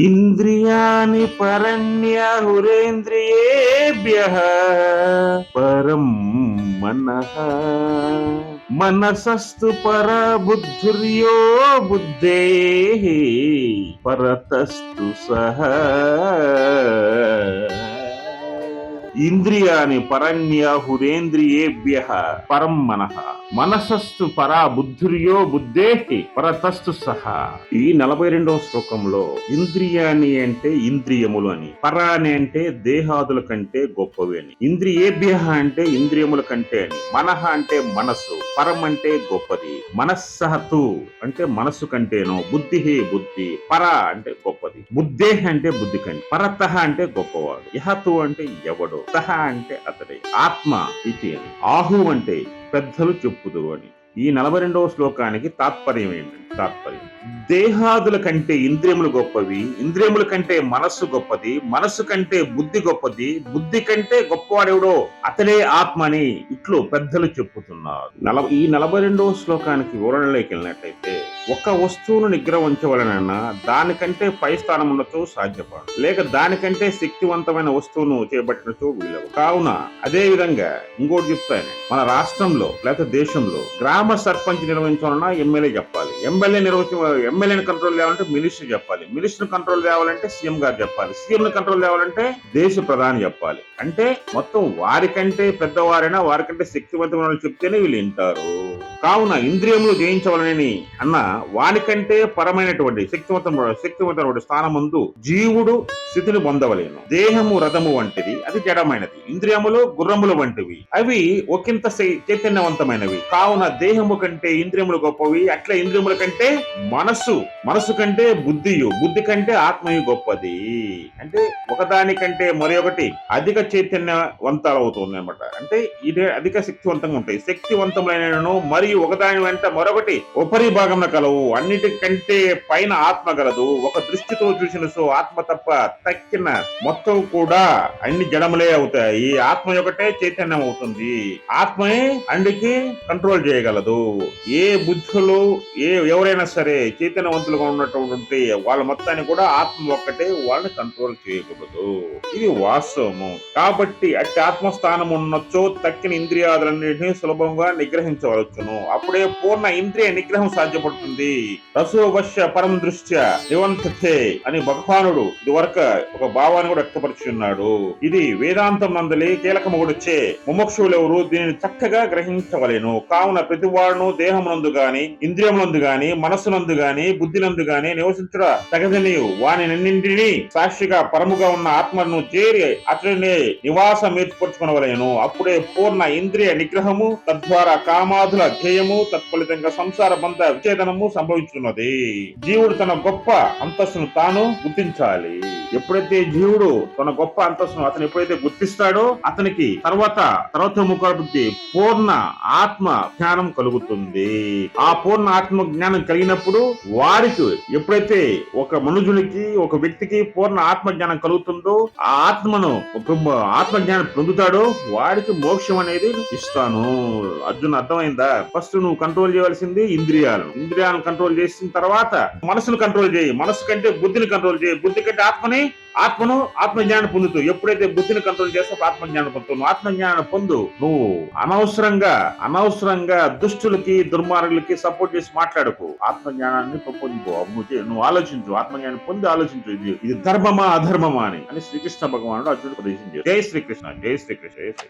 ఇంద్రియాణి పరన్యహురేంద్రియేభ్యః పరం మనః మనసస్తు పరా బుద్ధిర్యో బుద్ధేః పరతస్తు సహ. ఇంద్రియాని పరన్యాహురేంద్రియేభ్యః పరం మనః మనసస్తు పరా బుద్ధిర్యో బుద్ధేః పరతస్తు సహా. ఈ 42వ శ్లోకంలో ఇంద్రియాని అంటే ఇంద్రియములు అని, పరాని అంటే దేహాదుల కంటే గొప్పవి అని, ఇంద్రియేభ్యః అంటే ఇంద్రియముల కంటే అని, మనః అంటే మనస్సు, పరం అంటే గొప్పది, మనస్సహతు అంటే మనస్సు కంటేనో, బుద్ధి బుద్ధి, పర అంటే గొప్పది, బుద్ధేహ అంటే బుద్ధి కంటే, పరతః అంటే గొప్పవాడు, యహతు అంటే ఎవడు, సహ అంటే అతడే, ఆత్మ ఇది అని, ఆహు అంటే పెద్దలు చెప్పుదు అని. ఈ 42వ శ్లోకానికి తాత్పర్యం ఏంటంటే, దేహాదుల కంటే ఇంద్రియములు గొప్పవి, ఇంద్రియముల కంటే మనస్సు గొప్పది, మనస్సు కంటే బుద్ధి గొప్పది, బుద్ధి కంటే గొప్పవాడెవడో అతడే ఆత్మ అని ఇట్లు పెద్దలు చెప్పుతున్నారు. ఈ 42వ శ్లోకానికి వివరణలోకి వెళ్ళినట్లయితే, ఒక వస్తువును నిగ్రహించవలనన్నా దానికంటే పై స్థానం ఉండొచ్చు సాధ్యపడు, లేక దానికంటే శక్తివంతమైన వస్తువును చేపట్టినచో వీలవు. కావున అదే విధంగా ఇంకోటి చెప్తాను, మన రాష్ట్రంలో లేక దేశంలో గ్రామ సర్పంచ్ నిర్వహించాలన్నా ఎమ్మెల్యే చెప్పాలి, ఎమ్మెల్యేని కంట్రోల్ చేయాలంటే మినిస్టర్ చెప్పాలి, మినిస్టర్ కంట్రోల్ చేయాలంటే సీఎం గారు చెప్పాలి, సీఎం కంట్రోల్ చేయాలంటే దేశ ప్రధాని చెప్పాలి. అంటే మొత్తం వారికంటే పెద్దవారైనా వారికంటే శక్తివంతమైన చెప్తేనే వీళ్ళు వింటారు. కావున ఇంద్రియములు జయించవాలని అన్న వానికంటే పరమైనటువంటి శక్తివంతమైన స్థానం ముందు జీవుడు స్థితిని పొందవలేను. దేహము రథము వంటిది, అది జడమైనది, ఇంద్రియములు గుర్రములు వంటివి, అవి ఒకంత చైతన్యవంతమైనవి. కావున దేహము కంటే ఇంద్రియములు గొప్పవి, అట్లా ఇంద్రియముల కంటే మనస్సు కంటే బుద్ధియు, బుద్ధి కంటే ఆత్మయు గొప్పది. అంటే ఒకదానికంటే మరొకటి అధిక చైతన్యవంతాలు అవుతుంది అనమాట. అంటే ఇది అధిక శక్తివంతంగా ఉంటాయి. శక్తివంతమైన మరియు ఒకదాని వెంట మరొకటి ఉపరి భాగం కలవు, అన్నిటికంటే పైన ఆత్మ గలదు. ఒక దృష్టితో చూసిన ఆత్మ తప్ప తక్కిన మొత్తం కూడా అన్ని జడములే అవుతాయి. ఆత్మ ఒకటే చైతన్యం అవుతుంది. ఆత్మే అన్నిటికీ కంట్రోల్ చేయగలదు. ఏ బుద్ధులు ఎవరైనా సరే చైతన్యవంతులుగా ఉన్నటువంటి వాళ్ళ మొత్తాన్ని కూడా ఆత్మ ఒక్కటే వాళ్ళని కంట్రోల్ చేయకూడదు. ఇది వాస్తవము. కాబట్టి అట్టి ఆత్మస్థానం ఉన్నచో తక్కిన ఇంద్రియాదులన్నింటినీ సులభంగా నిగ్రహించవచ్చును. అప్పుడే పూర్ణ ఇంద్రియ నిగ్రహం సాధ్యపడుతుంది. రసోవశ్య పరం దృష్ట్యా నివంతతే అని భగవానుడు ఇదివరకు ఒక భావాన్ని కూడా వ్యక్తపరుచున్నాడు. ఇది వేదాంతం నందలి కీలకముగుడిచ్చే ముముక్షులెవరు దీనిని చక్కగా గ్రహించవలెను. కావున ప్రతి వాడును దేహమునందు గాని, ఇంద్రియమునందు గాని, మనస్సునందు గాని, బుద్ధినందు గాని నివసించుట తగదనియు వానిన్నింటినీ సాక్షిగా పరముగా ఉన్న ఆత్మను చేరి అతడిని నివాసం ఏర్పరచుకునవలెను. అప్పుడే పూర్ణ ఇంద్రియ నిగ్రహము, తద్వారా కామాదుల ధ్యేయము, తత్ఫలితంగా సంసార బంధ విచ్ఛేదనము సంభవించున్నది. జీవుడు తన గొప్ప అంతస్తును తాను గుర్తించాలి. ఎప్పుడైతే జీవుడు తన గొప్ప అంతస్తును అతను ఎప్పుడైతే గుర్తిస్తాడో అతనికి తర్వాత బుద్ధి పూర్ణ ఆత్మ జ్ఞానం కలుగుతుంది. ఆ పూర్ణ ఆత్మ జ్ఞానం కలిగినప్పుడు వారికి ఎప్పుడైతే ఒక మనుషునికి ఒక వ్యక్తికి పూర్ణ ఆత్మ జ్ఞానం కలుగుతుందో ఆ ఆత్మ జ్ఞానం పొందుతాడో వాడికి మోక్షం అనేది ఇస్తాను. అర్జున్ అర్థమైందా? ఫస్ట్ నువ్వు కంట్రోల్ చేయవలసింది ఇంద్రియాలను కంట్రోల్ చేసిన తర్వాత మనసును కంట్రోల్ చేయి, మనసు కంటే బుద్ధిని కంట్రోల్ చేయి, బుద్ధి కంటే ఆత్మజ్ఞానం పొందుతూ ఎప్పుడైతే బుద్ధిని కంట్రోల్ చేస్తే ఆత్మజ్ఞానం పొందుతావు. ఆత్మజ్ఞానం పొందు. నువ్వు అనవసరంగా దుష్టులకి దుర్మార్గులకి సపోర్ట్ చేసి మాట్లాడకు. ఆత్మజ్ఞానాన్ని పొందుకో. నువ్వు ఆలోచించు, ఆత్మజ్ఞానం పొంది ఆలోచించు. ఇది ధర్మమా అధర్మమా అని శ్రీకృష్ణ భగవానుడు అర్జునుడు ఉపదేశించారు. జై శ్రీకృష్ణ, జై శ్రీకృష్ణ, జై శ్రీ.